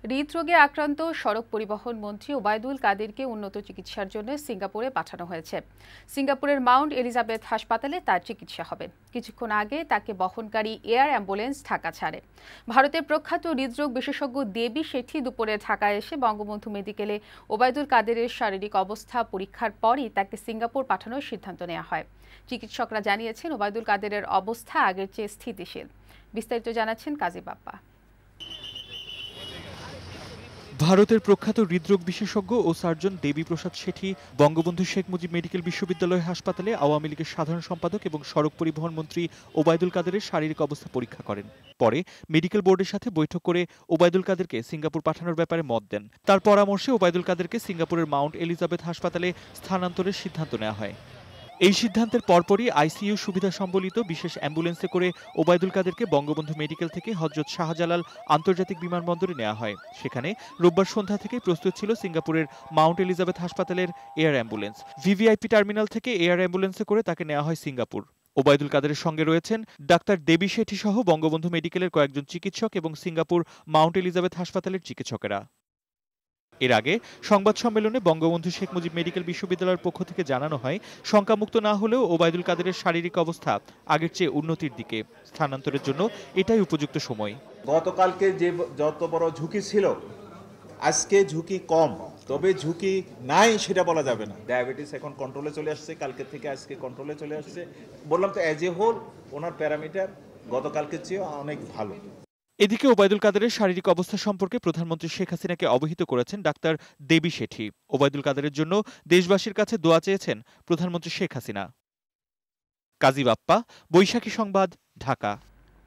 হৃদরোগে আক্রান্ত সড়ক পরিবহন মন্ত্রী ওবায়দুল কাদেরকে উন্নত চিকিৎসার জন্য সিঙ্গাপুরে পাঠানো হয়েছে। সিঙ্গাপুরের মাউন্ট এলিজাবেথ হাসপাতালে তার চিকিৎসা হবে। কিছুক্ষণ আগে তাকে বহনকারী এয়ার অ্যাম্বুলেন্স ঢাকা ছাড়ে। ভারতের প্রখ্যাত হৃদরোগ বিশেষজ্ঞ দেবী শেঠি দুপুরে ঢাকায় এসে বঙ্গবন্ধু মেডিকেলে ওবায়দুল কাদেরের শারীরিক অবস্থা পরীক্ষার পরই তাকে সিঙ্গাপুর পাঠানোর সিদ্ধান্ত নেওয়া হয়। চিকিৎসকরা জানিয়েছেন ওবায়দুল কাদেরের অবস্থা আগের চেয়ে স্থিতিশীল। বিস্তারিত জানাচ্ছেন কাজী বাপ্পা। ভারতের প্রখ্যাত হৃদরোগ বিশেষজ্ঞ ও সার্জন দেবী প্রসাদ শেঠি বঙ্গবন্ধু শেখ মুজিব মেডিকেল বিশ্ববিদ্যালয় হাসপাতালে আওয়ামী লীগের সাধারণ সম্পাদক এবং সড়ক পরিবহন মন্ত্রী ওবায়দুল কাদেরের শারীরিক অবস্থা পরীক্ষা করেন। পরে মেডিকেল বোর্ডের সাথে বৈঠক করে ওবায়দুল কাদেরকে সিঙ্গাপুর পাঠানোর ব্যাপারে মত দেন। তার পরামর্শে ওবায়দুল কাদেরকে সিঙ্গাপুরের মাউন্ট এলিজাবেথ হাসপাতালে স্থানান্তরের সিদ্ধান্ত নেওয়া হয়। এই সিদ্ধান্তের পরপরই আইসিইউ সুবিধা সম্বলিত বিশেষ অ্যাম্বুলেন্সে করে ওবায়দুল কাদেরকে বঙ্গবন্ধু মেডিকেল থেকে হযরত শাহজালাল আন্তর্জাতিক বিমানবন্দরে নেওয়া হয়। সেখানে রোববার সন্ধ্যা থেকেই প্রস্তুত ছিল সিঙ্গাপুরের মাউন্ট এলিজাবেথ হাসপাতালের এয়ার অ্যাম্বুলেন্স। ভিভিআইপি টার্মিনাল থেকে এয়ার অ্যাম্বুলেন্সে করে তাকে নেওয়া হয় সিঙ্গাপুর। ওবায়দুল কাদেরের সঙ্গে রয়েছেন ডাক্তার দেবী শেঠি সহ বঙ্গবন্ধু মেডিকেলের কয়েকজন চিকিৎসক এবং সিঙ্গাপুর মাউন্ট এলিজাবেথ হাসপাতালের চিকিৎসকেরা। এর আগে সংবাদ সম্মেলনে বঙ্গবন্ধু শেখ মুজিব মেডিকেল বিশ্ববিদ্যালয়ের পক্ষ থেকে জানানো হয়, শঙ্কামুক্ত না হলেও ওবায়দুল কাদেরের শারীরিক অবস্থা আগের চেয়ে উন্নতির দিকে। স্থানান্তরের জন্য এটাই উপযুক্ত সময়। গতকালকে যে যত বড় ঝুঁকি ছিল, আজকে ঝুঁকি কম, তবে ঝুঁকি নাই সেটা বলা যাবে না। ডায়াবেটিস এখন কন্ট্রোলে চলে আসছে, কালকে থেকে আজকে কন্ট্রোলে চলে আসছে। বললাম তো অ্যাজ এ হোল ওনার প্যারামিটার গতকালকের চেয়ে অনেক ভালো। এদিকে ওবায়দুল কাদেরের শারীরিক অবস্থা সম্পর্কে প্রধানমন্ত্রী শেখ হাসিনাকে অবহিত করেছেন ডাক্তার দেবী শেঠি। ওবায়দুল কাদেরের জন্য দেশবাসীর কাছে দোয়া চেয়েছেন প্রধানমন্ত্রী শেখ হাসিনা। কাজী বাপ্পা, বৈশাখী সংবাদ, ঢাকা।